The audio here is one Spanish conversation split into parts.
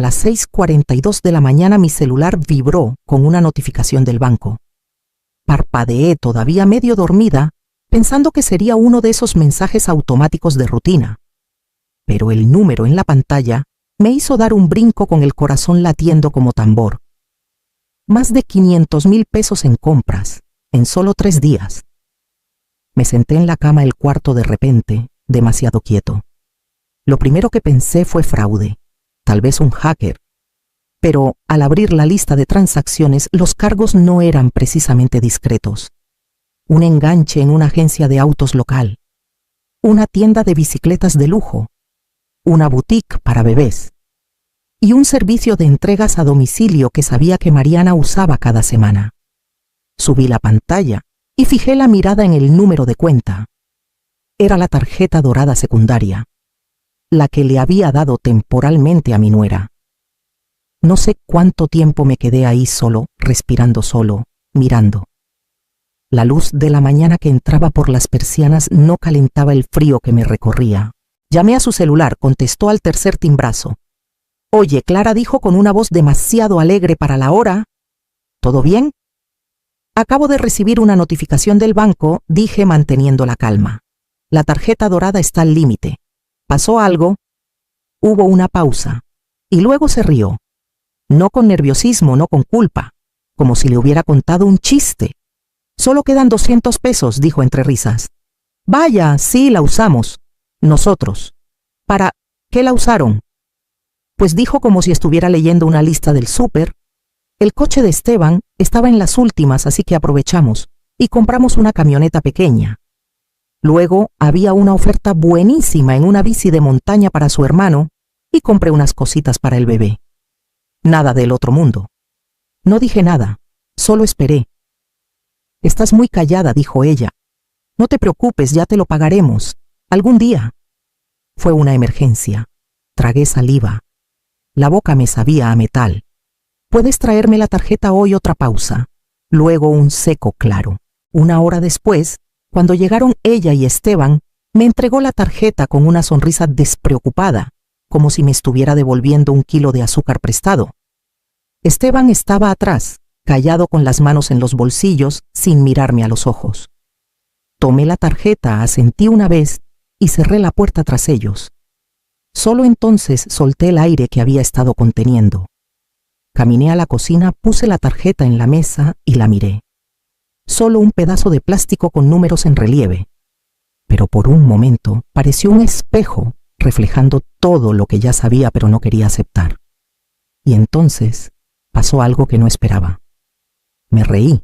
las 6:42 de la mañana mi celular vibró con una notificación del banco. Parpadeé todavía medio dormida, pensando que sería uno de esos mensajes automáticos de rutina. Pero el número en la pantalla me hizo dar un brinco con el corazón latiendo como tambor. Más de 500,000 pesos en compras, en solo 3 días. Me senté en la cama del cuarto de repente, demasiado quieto. Lo primero que pensé fue fraude, tal vez un hacker. Pero al abrir la lista de transacciones, los cargos no eran precisamente discretos. Un enganche en una agencia de autos local, una tienda de bicicletas de lujo, una boutique para bebés y un servicio de entregas a domicilio que sabía que Mariana usaba cada semana. Subí la pantalla y fijé la mirada en el número de cuenta. Era la tarjeta dorada secundaria, la que le había dado temporalmente a mi nuera. No sé cuánto tiempo me quedé ahí solo, respirando solo, mirando. La luz de la mañana que entraba por las persianas no calentaba el frío que me recorría. Llamé a su celular, contestó al tercer timbrazo. «Oye», Clara dijo con una voz demasiado alegre para la hora. «¿Todo bien?» «Acabo de recibir una notificación del banco», dije manteniendo la calma. «La tarjeta dorada está al límite. ¿Pasó algo?» Hubo una pausa, y luego se rió. No con nerviosismo, no con culpa, como si le hubiera contado un chiste. «Solo quedan 200 pesos», dijo entre risas. «Vaya, sí, la usamos. Nosotros». «¿Para qué la usaron?» Pues dijo como si estuviera leyendo una lista del súper. «El coche de Esteban estaba en las últimas, así que aprovechamos y compramos una camioneta pequeña. Luego había una oferta buenísima en una bici de montaña para su hermano y compré unas cositas para el bebé. Nada del otro mundo». No dije nada, solo esperé. «Estás muy callada», dijo ella. «No te preocupes, ya te lo pagaremos. Algún día». Fue una emergencia. Tragué saliva. La boca me sabía a metal. «¿Puedes traerme la tarjeta hoy?» Otra pausa. Luego un seco claro. Una hora después, cuando llegaron ella y Esteban, me entregó la tarjeta con una sonrisa despreocupada, como si me estuviera devolviendo 1 kilo de azúcar prestado. Esteban estaba atrás, callado con las manos en los bolsillos, sin mirarme a los ojos. Tomé la tarjeta, asentí una vez y cerré la puerta tras ellos. Solo entonces solté el aire que había estado conteniendo. Caminé a la cocina, puse la tarjeta en la mesa y la miré. Solo un pedazo de plástico con números en relieve. Pero por un momento pareció un espejo reflejando todo lo que ya sabía pero no quería aceptar. Y entonces pasó algo que no esperaba. Me reí.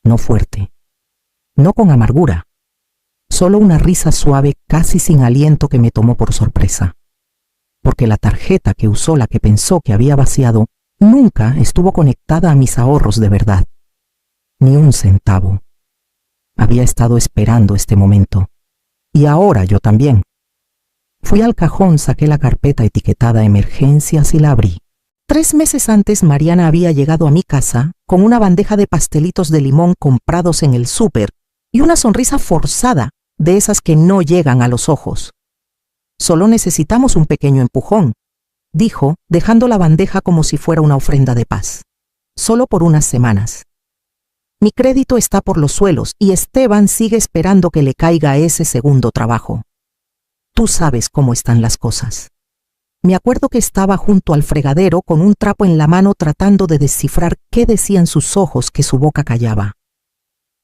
No fuerte. No con amargura. Solo una risa suave, casi sin aliento, que me tomó por sorpresa. Porque la tarjeta que usó la que pensó que había vaciado nunca estuvo conectada a mis ahorros de verdad. Ni un centavo. Había estado esperando este momento. Y ahora yo también. Fui al cajón, saqué la carpeta etiquetada Emergencias y la abrí. 3 meses antes Mariana había llegado a mi casa con una bandeja de pastelitos de limón comprados en el súper y una sonrisa forzada, de esas que no llegan a los ojos. «Solo necesitamos un pequeño empujón», dijo, dejando la bandeja como si fuera una ofrenda de paz. «Solo por unas semanas. Mi crédito está por los suelos y Esteban sigue esperando que le caiga ese segundo trabajo. Tú sabes cómo están las cosas». Me acuerdo que estaba junto al fregadero con un trapo en la mano tratando de descifrar qué decían sus ojos que su boca callaba.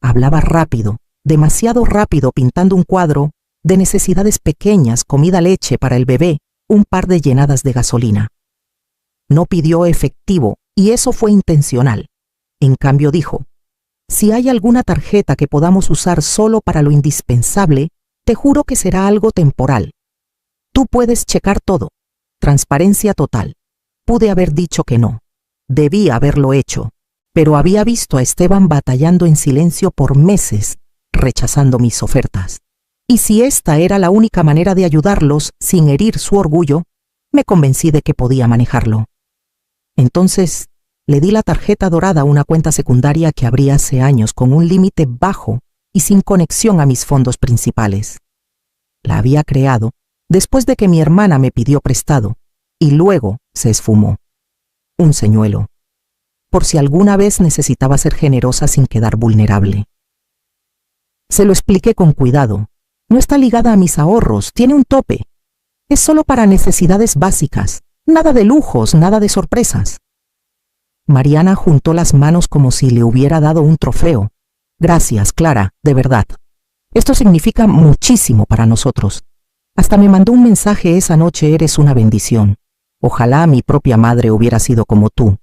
Hablaba rápido, demasiado rápido, pintando un cuadro de necesidades pequeñas, comida, leche para el bebé, un par de llenadas de gasolina. No pidió efectivo y eso fue intencional. En cambio dijo: «Si hay alguna tarjeta que podamos usar solo para lo indispensable, te juro que será algo temporal. Tú puedes checar todo. Transparencia total». Pude haber dicho que no. Debí haberlo hecho, pero había visto a Esteban batallando en silencio por meses, rechazando mis ofertas. Y si esta era la única manera de ayudarlos sin herir su orgullo, me convencí de que podía manejarlo. Entonces, le di la tarjeta dorada a una cuenta secundaria que abrí hace años con un límite bajo y sin conexión a mis fondos principales. La había creado después de que mi hermana me pidió prestado, y luego se esfumó. Un señuelo. Por si alguna vez necesitaba ser generosa sin quedar vulnerable. Se lo expliqué con cuidado. No está ligada a mis ahorros, tiene un tope. Es solo para necesidades básicas, nada de lujos, nada de sorpresas. Mariana juntó las manos como si le hubiera dado un trofeo. Gracias, Clara, de verdad. Esto significa muchísimo para nosotros. Hasta me mandó un mensaje esa noche: eres una bendición. Ojalá mi propia madre hubiera sido como tú.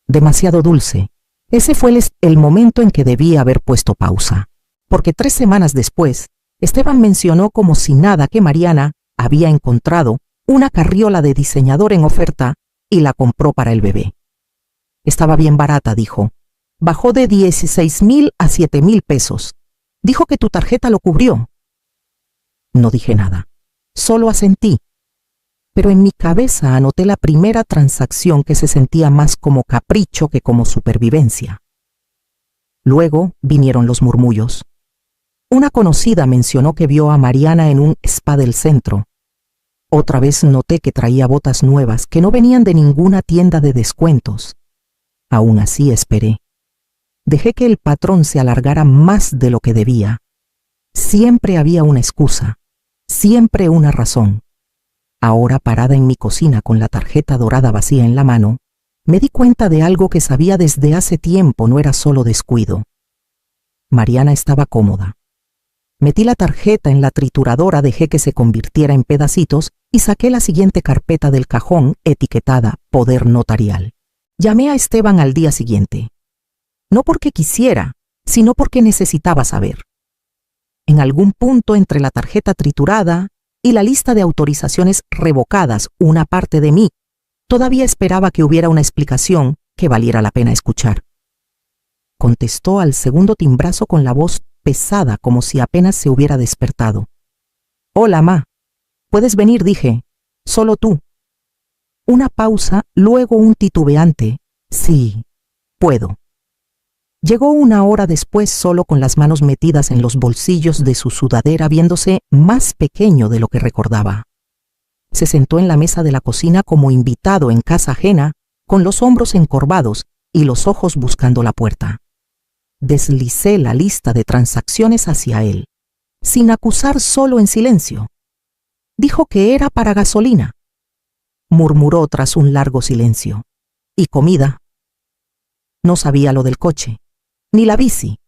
Demasiado dulce. Ese fue el momento en que debí haber puesto pausa. Porque 3 semanas después, Esteban mencionó como si nada que Mariana había encontrado una carriola de diseñador en oferta y la compró para el bebé. Estaba bien barata, dijo. Bajó de 16,000 a 7,000 pesos. Dijo que tu tarjeta lo cubrió. No dije nada. Solo asentí. Pero en mi cabeza anoté la primera transacción que se sentía más como capricho que como supervivencia. Luego vinieron los murmullos. Una conocida mencionó que vio a Mariana en un spa del centro. Otra vez noté que traía botas nuevas que no venían de ninguna tienda de descuentos. Aún así esperé. Dejé que el patrón se alargara más de lo que debía. Siempre había una excusa, siempre una razón. Ahora, parada en mi cocina con la tarjeta dorada vacía en la mano, me di cuenta de algo que sabía desde hace tiempo. No era solo descuido. Mariana estaba cómoda. Metí la tarjeta en la trituradora, dejé que se convirtiera en pedacitos y saqué la siguiente carpeta del cajón etiquetada Poder Notarial. Llamé a Esteban al día siguiente. No porque quisiera, sino porque necesitaba saber. En algún punto entre la tarjeta triturada y la lista de autorizaciones revocadas, una parte de mí todavía esperaba que hubiera una explicación que valiera la pena escuchar. Contestó al segundo timbrazo con la voz pesada, como si apenas se hubiera despertado. Hola, ma. Puedes venir, dije. Solo tú. Una pausa, luego un titubeante. Sí, puedo. Llegó 1 hora después, solo con las manos metidas en los bolsillos de su sudadera, viéndose más pequeño de lo que recordaba. Se sentó en la mesa de la cocina como invitado en casa ajena, con los hombros encorvados y los ojos buscando la puerta. Deslicé la lista de transacciones hacia él, sin acusar, solo en silencio. Dijo que era para gasolina. Murmuró tras un largo silencio. ¿Y comida? No sabía lo del coche, ni la bici.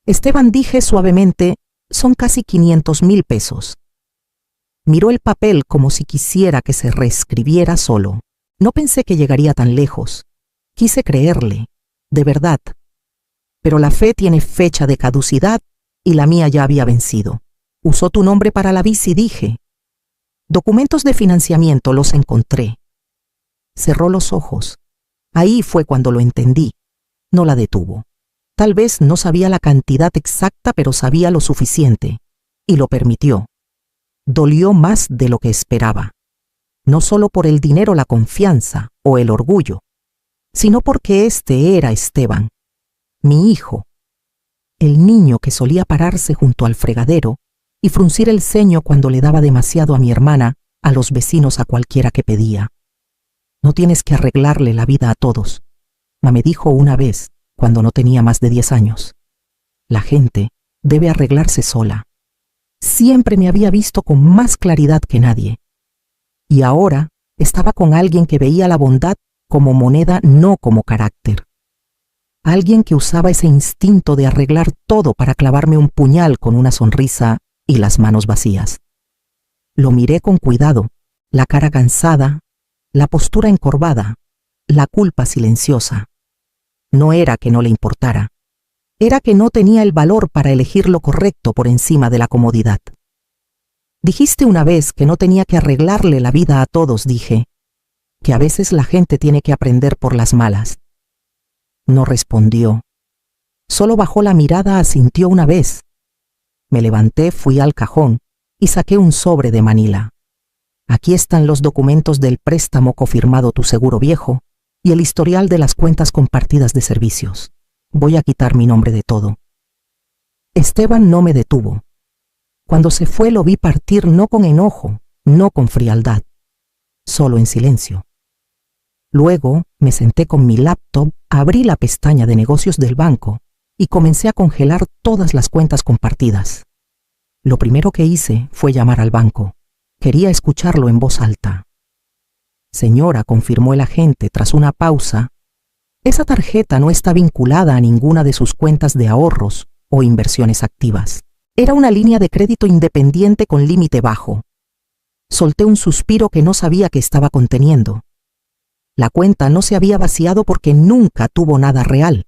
Esteban, dije suavemente, son casi 500,000 pesos. Miró el papel como si quisiera que se reescribiera solo. No pensé que llegaría tan lejos. Quise creerle, de verdad. Pero la fe tiene fecha de caducidad y la mía ya había vencido. Usó tu nombre para la bici, dije. Documentos de financiamiento, los encontré. Cerró los ojos. Ahí fue cuando lo entendí. No la detuvo. Tal vez no sabía la cantidad exacta, pero sabía lo suficiente. Y lo permitió. Dolió más de lo que esperaba. No solo por el dinero, la confianza o el orgullo, sino porque este era Esteban, mi hijo. El niño que solía pararse junto al fregadero y fruncir el ceño cuando le daba demasiado a mi hermana, a los vecinos, a cualquiera que pedía. No tienes que arreglarle la vida a todos, me dijo una vez, cuando no tenía más de 10 años. La gente debe arreglarse sola. Siempre me había visto con más claridad que nadie. Y ahora estaba con alguien que veía la bondad como moneda, no como carácter. Alguien que usaba ese instinto de arreglar todo para clavarme un puñal con una sonrisa y las manos vacías. Lo miré con cuidado, la cara cansada, la postura encorvada, la culpa silenciosa. No era que no le importara, era que no tenía el valor para elegir lo correcto por encima de la comodidad. Dijiste una vez que no tenía que arreglarle la vida a todos, dije, que a veces la gente tiene que aprender por las malas. No respondió. Solo bajó la mirada, asintió una vez. Me levanté, fui al cajón y saqué un sobre de Manila. Aquí están los documentos del préstamo cofirmado, tu seguro viejo y el historial de las cuentas compartidas de servicios. Voy a quitar mi nombre de todo. Esteban no me detuvo. Cuando se fue lo vi partir, no con enojo, no con frialdad, solo en silencio. Luego me senté con mi laptop, abrí la pestaña de negocios del banco y comencé a congelar todas las cuentas compartidas. Lo primero que hice fue llamar al banco. Quería escucharlo en voz alta. Señora, confirmó el agente tras una pausa, esa tarjeta no está vinculada a ninguna de sus cuentas de ahorros o inversiones activas. Era una línea de crédito independiente con límite bajo. Solté un suspiro que no sabía que estaba conteniendo. La cuenta no se había vaciado porque nunca tuvo nada real.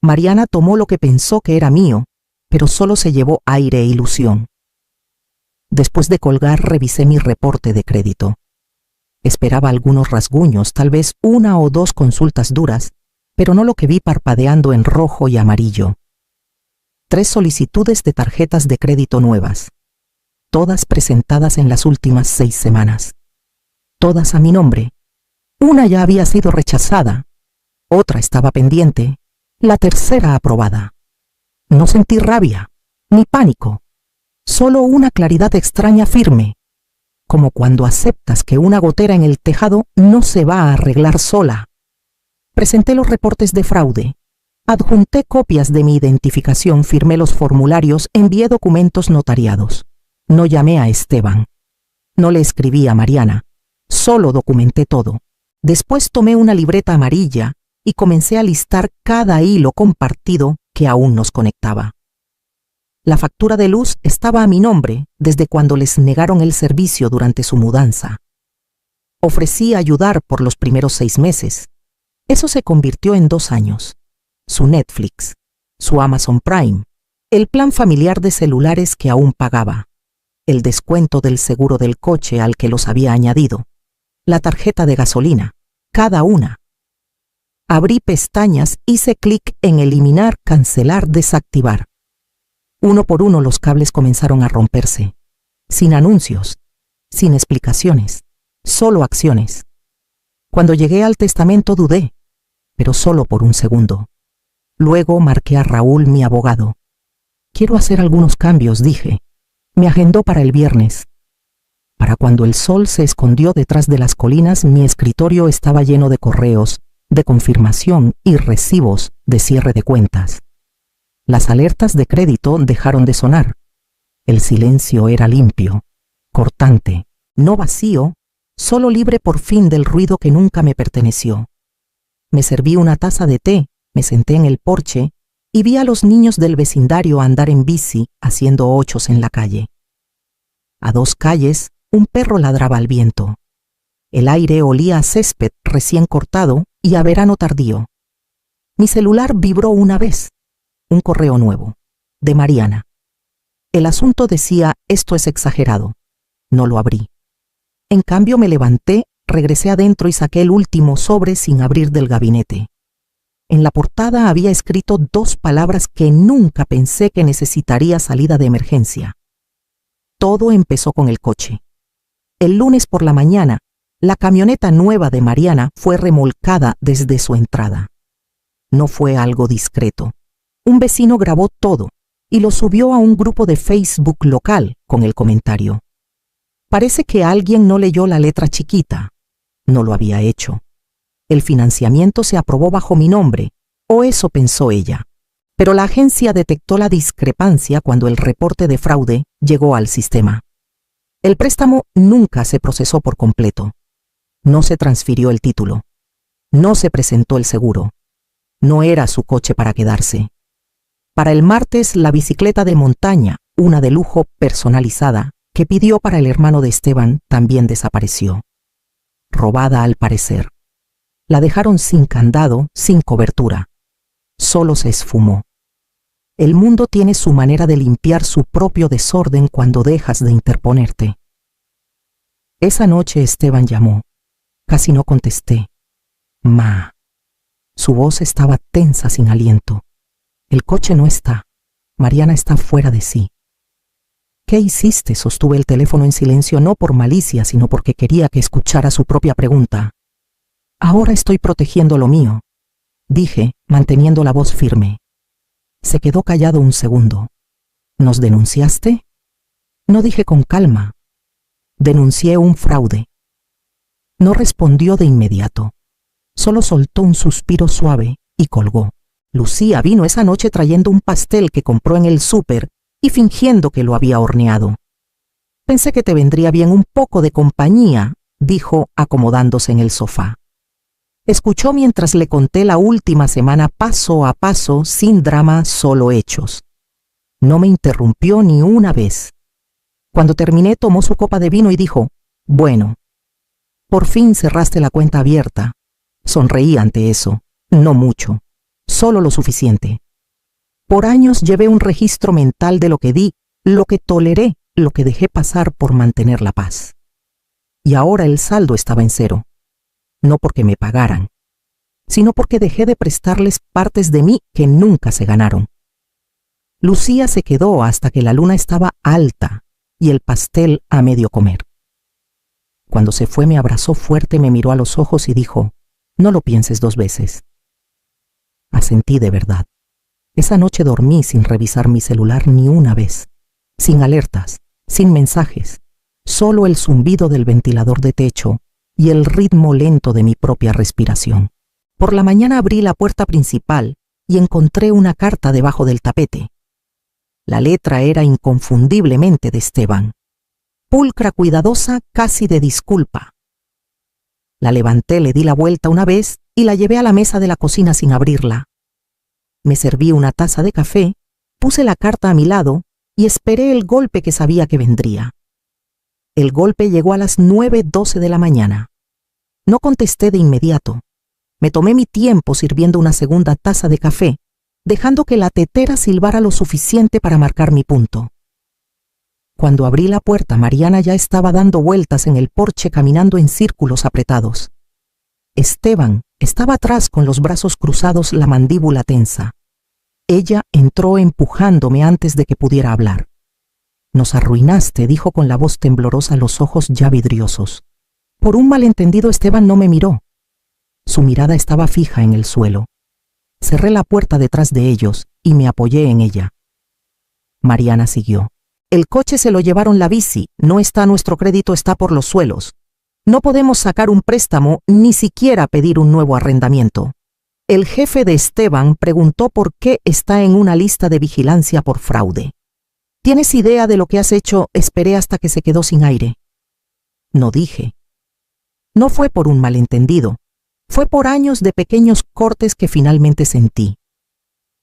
Mariana tomó lo que pensó que era mío, pero solo se llevó aire e ilusión. Después de colgar, revisé mi reporte de crédito. Esperaba algunos rasguños, tal vez una o dos consultas duras, pero no lo que vi parpadeando en rojo y amarillo. 3 solicitudes de tarjetas de crédito nuevas, todas presentadas en las últimas 6 semanas. Todas a mi nombre. Una ya había sido rechazada, otra estaba pendiente, la tercera aprobada. No sentí rabia, ni pánico, solo una claridad extraña firme, como cuando aceptas que una gotera en el tejado no se va a arreglar sola. Presenté los reportes de fraude, adjunté copias de mi identificación, firmé los formularios, envié documentos notariados. No llamé a Esteban, no le escribí a Mariana, solo documenté todo. Después tomé una libreta amarilla y comencé a listar cada hilo compartido que aún nos conectaba. La factura de luz estaba a mi nombre desde cuando les negaron el servicio durante su mudanza. Ofrecí ayudar por los primeros 6 meses. Eso se convirtió en 2 años. Su Netflix, su Amazon Prime, el plan familiar de celulares que aún pagaba, el descuento del seguro del coche al que los había añadido, la tarjeta de gasolina, cada una. Abrí pestañas, hice clic en eliminar, cancelar, desactivar. Uno por uno los cables comenzaron a romperse, sin anuncios, sin explicaciones, solo acciones. Cuando llegué al testamento dudé, pero solo por un segundo. Luego marqué a Raúl, mi abogado. Quiero hacer algunos cambios, dije. Me agendó para el viernes. Para cuando el sol se escondió detrás de las colinas, mi escritorio estaba lleno de correos, de confirmación y recibos de cierre de cuentas. Las alertas de crédito dejaron de sonar. El silencio era limpio, cortante, no vacío, solo libre por fin del ruido que nunca me perteneció. Me serví una taza de té, me senté en el porche y vi a los niños del vecindario andar en bici haciendo ochos en la calle. A 2 calles, un perro ladraba al viento. El aire olía a césped recién cortado y a verano tardío. Mi celular vibró una vez. Un correo nuevo, de Mariana. El asunto decía: esto es exagerado. No lo abrí. En cambio me levanté, regresé adentro y saqué el último sobre sin abrir del gabinete. En la portada había escrito 2 palabras que nunca pensé que necesitaría salida de emergencia. Todo empezó con el coche. El lunes por la mañana, la camioneta nueva de Mariana fue remolcada desde su entrada. No fue algo discreto. Un vecino grabó todo y lo subió a un grupo de Facebook local con el comentario: parece que alguien no leyó la letra chiquita. No lo había hecho. El financiamiento se aprobó bajo mi nombre, o eso pensó ella. Pero la agencia detectó la discrepancia cuando el reporte de fraude llegó al sistema. El préstamo nunca se procesó por completo. No se transfirió el título. No se presentó el seguro. No era su coche para quedarse. Para el martes, la bicicleta de montaña, una de lujo personalizada, que pidió para el hermano de Esteban, también desapareció. Robada al parecer. La dejaron sin candado, sin cobertura. Solo se esfumó. El mundo tiene su manera de limpiar su propio desorden cuando dejas de interponerte. Esa noche Esteban llamó. Casi no contesté. Ma. Su voz estaba tensa, sin aliento. El coche no está. Mariana está fuera de sí. ¿Qué hiciste? Sostuve el teléfono en silencio, no por malicia, sino porque quería que escuchara su propia pregunta. Ahora estoy protegiendo lo mío, dije, manteniendo la voz firme. Se quedó callado un segundo. ¿Nos denunciaste? No, dije con calma. Denuncié un fraude. No respondió de inmediato. Solo soltó un suspiro suave y colgó. Lucía vino esa noche trayendo un pastel que compró en el súper y fingiendo que lo había horneado. Pensé que te vendría bien un poco de compañía, dijo acomodándose en el sofá. Escuchó mientras le conté la última semana paso a paso, sin drama, solo hechos. No me interrumpió ni una vez. Cuando terminé, tomó su copa de vino y dijo: «Bueno, por fin cerraste la cuenta abierta». Sonreí ante eso. No mucho, solo lo suficiente. Por años llevé un registro mental de lo que di, lo que toleré, lo que dejé pasar por mantener la paz. Y ahora el saldo estaba en cero. No porque me pagaran, sino porque dejé de prestarles partes de mí que nunca se ganaron. Lucía se quedó hasta que la luna estaba alta y el pastel a medio comer. Cuando se fue me abrazó fuerte, me miró a los ojos y dijo: «No lo pienses dos veces». Asentí de verdad. Esa noche dormí sin revisar mi celular ni una vez, sin alertas, sin mensajes, solo el zumbido del ventilador de techo y el ritmo lento de mi propia respiración. Por la mañana abrí la puerta principal y encontré una carta debajo del tapete. La letra era inconfundiblemente de Esteban. Pulcra, cuidadosa, casi de disculpa. La levanté, le di la vuelta una vez y la llevé a la mesa de la cocina sin abrirla. Me serví una taza de café, puse la carta a mi lado y esperé el golpe que sabía que vendría. El golpe llegó a las 9:12 de la mañana. No contesté de inmediato. Me tomé mi tiempo sirviendo una segunda taza de café, dejando que la tetera silbara lo suficiente para marcar mi punto. Cuando abrí la puerta, Mariana ya estaba dando vueltas en el porche caminando en círculos apretados. Esteban estaba atrás con los brazos cruzados, la mandíbula tensa. Ella entró empujándome antes de que pudiera hablar. «Nos arruinaste», dijo con la voz temblorosa, los ojos ya vidriosos. Por un malentendido, Esteban no me miró. Su mirada estaba fija en el suelo. Cerré la puerta detrás de ellos y me apoyé en ella. Mariana siguió. «El coche se lo llevaron, la bici, no está a nuestro crédito, está por los suelos. No podemos sacar un préstamo, ni siquiera pedir un nuevo arrendamiento. El jefe de Esteban preguntó por qué está en una lista de vigilancia por fraude. ¿Tienes idea de lo que has hecho?». Esperé hasta que se quedó sin aire. No dije. No fue por un malentendido. Fue por años de pequeños cortes que finalmente sentí.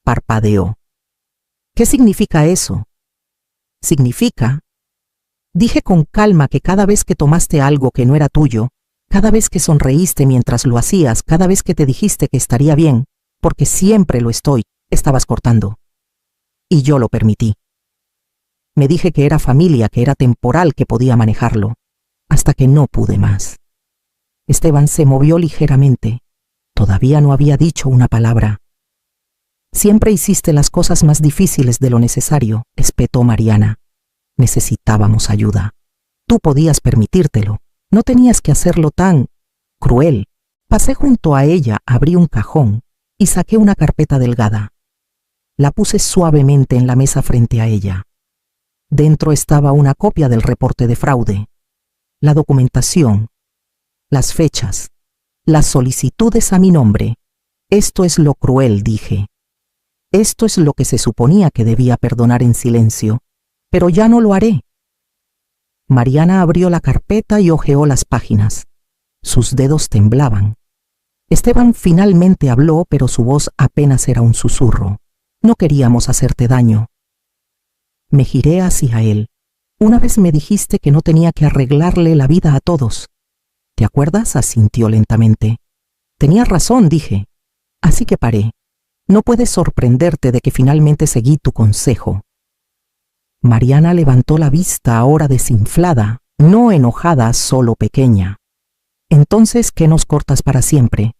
Parpadeó. «¿Qué significa eso?». «Significa», dije con calma, «que cada vez que tomaste algo que no era tuyo, cada vez que sonreíste mientras lo hacías, cada vez que te dijiste que estaría bien, porque siempre lo estoy, estabas cortando. Y yo lo permití. Me dije que era familia, que era temporal, que podía manejarlo, hasta que no pude más». Esteban se movió ligeramente. Todavía no había dicho una palabra. «Siempre hiciste las cosas más difíciles de lo necesario», espetó Mariana. «Necesitábamos ayuda. Tú podías permitírtelo. No tenías que hacerlo tan cruel». Pasé junto a ella, abrí un cajón y saqué una carpeta delgada. La puse suavemente en la mesa frente a ella. Dentro estaba una copia del reporte de fraude, la documentación, las fechas, las solicitudes a mi nombre. «Esto es lo cruel», dije. «Esto es lo que se suponía que debía perdonar en silencio, pero ya no lo haré». Mariana abrió la carpeta y hojeó las páginas. Sus dedos temblaban. Esteban finalmente habló, pero su voz apenas era un susurro. «No queríamos hacerte daño». Me giré hacia él. «Una vez me dijiste que no tenía que arreglarle la vida a todos». «¿Te acuerdas?», asintió lentamente. «Tenías razón», dije. «Así que paré. No puedes sorprenderte de que finalmente seguí tu consejo». Mariana levantó la vista, ahora desinflada, no enojada, solo pequeña. «Entonces, ¿qué nos cortas para siempre?».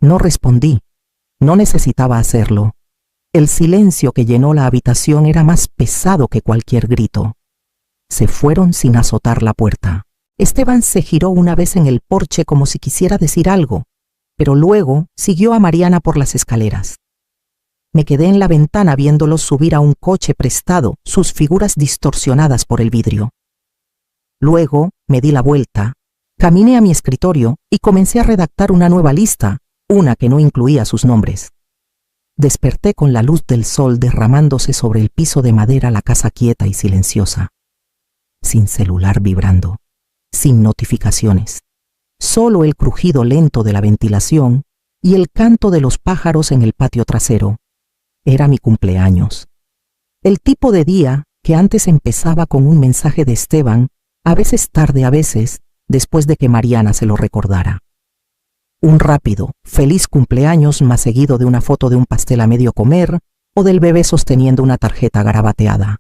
No respondí. No necesitaba hacerlo. El silencio que llenó la habitación era más pesado que cualquier grito. Se fueron sin azotar la puerta. Esteban se giró una vez en el porche como si quisiera decir algo, pero luego siguió a Mariana por las escaleras. Me quedé en la ventana viéndolos subir a un coche prestado, sus figuras distorsionadas por el vidrio. Luego me di la vuelta Caminé a mi escritorio y comencé a redactar una nueva lista, una que no incluía sus nombres. Desperté con la luz del sol derramándose sobre el piso de madera, la casa quieta y silenciosa. Sin celular vibrando, sin notificaciones, solo el crujido lento de la ventilación y el canto de los pájaros en el patio trasero. Era mi cumpleaños. El tipo de día que antes empezaba con un mensaje de Esteban, a veces tarde, a veces, después de que Mariana se lo recordara. Un rápido, feliz cumpleaños más seguido de una foto de un pastel a medio comer o del bebé sosteniendo una tarjeta garabateada.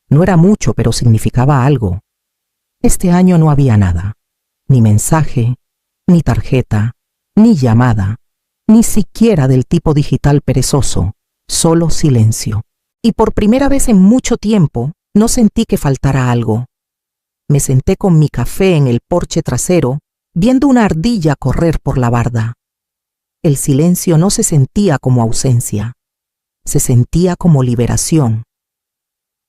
No era mucho, pero significaba algo. Este año no había nada. Ni mensaje, ni tarjeta, ni llamada, ni siquiera del tipo digital perezoso, solo silencio. Y por primera vez en mucho tiempo no sentí que faltara algo. Me senté con mi café en el porche trasero, viendo una ardilla correr por la barda. El silencio no se sentía como ausencia, se sentía como liberación.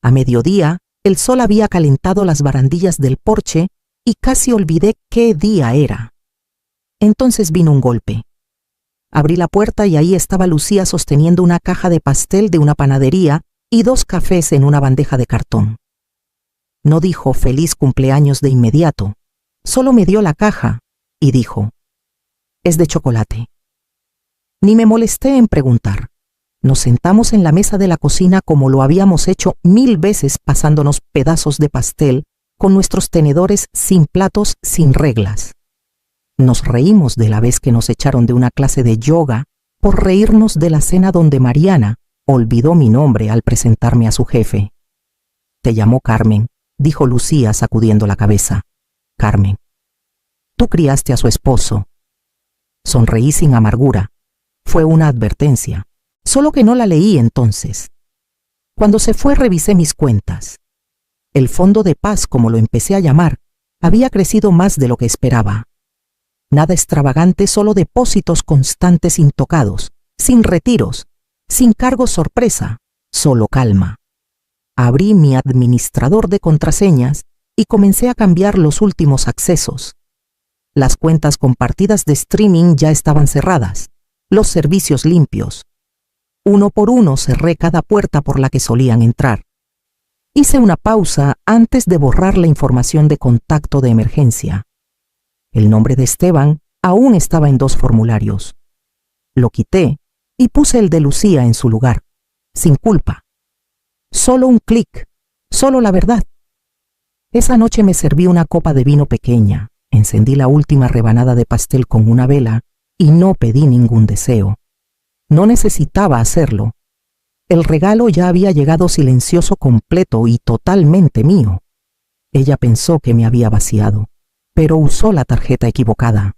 A mediodía, el sol había calentado las barandillas del porche y casi olvidé qué día era. Entonces vino un golpe. Abrí la puerta y ahí estaba Lucía sosteniendo una caja de pastel de una panadería y 2 cafés en una bandeja de cartón. No dijo feliz cumpleaños de inmediato, solo me dio la caja y dijo, es de chocolate. Ni me molesté en preguntar. Nos sentamos en la mesa de la cocina como lo habíamos hecho 1000 veces, pasándonos pedazos de pastel con nuestros tenedores sin platos, sin reglas. Nos reímos de la vez que nos echaron de una clase de yoga por reírnos de la cena donde Mariana olvidó mi nombre al presentarme a su jefe. Te llamó Carmen, dijo Lucía sacudiendo la cabeza. Carmen. Tú criaste a su esposo. Sonreí sin amargura. Fue una advertencia, solo que no la leí entonces. Cuando se fue revisé mis cuentas. El fondo de paz, como lo empecé a llamar, había crecido más de lo que esperaba. Nada extravagante, solo depósitos constantes intocados, sin retiros, sin cargos sorpresa, solo calma. Abrí mi administrador de contraseñas y comencé a cambiar los últimos accesos. Las cuentas compartidas de streaming ya estaban cerradas, los servicios limpios. Uno por uno cerré cada puerta por la que solían entrar. Hice una pausa antes de borrar la información de contacto de emergencia. El nombre de Esteban aún estaba en 2 formularios. Lo quité y puse el de Lucía en su lugar, sin culpa. Solo un clic, solo la verdad. Esa noche me serví una copa de vino pequeña, encendí la última rebanada de pastel con una vela y no pedí ningún deseo. No necesitaba hacerlo. El regalo ya había llegado silencioso, completo y totalmente mío. Ella pensó que me había vaciado, pero usó la tarjeta equivocada.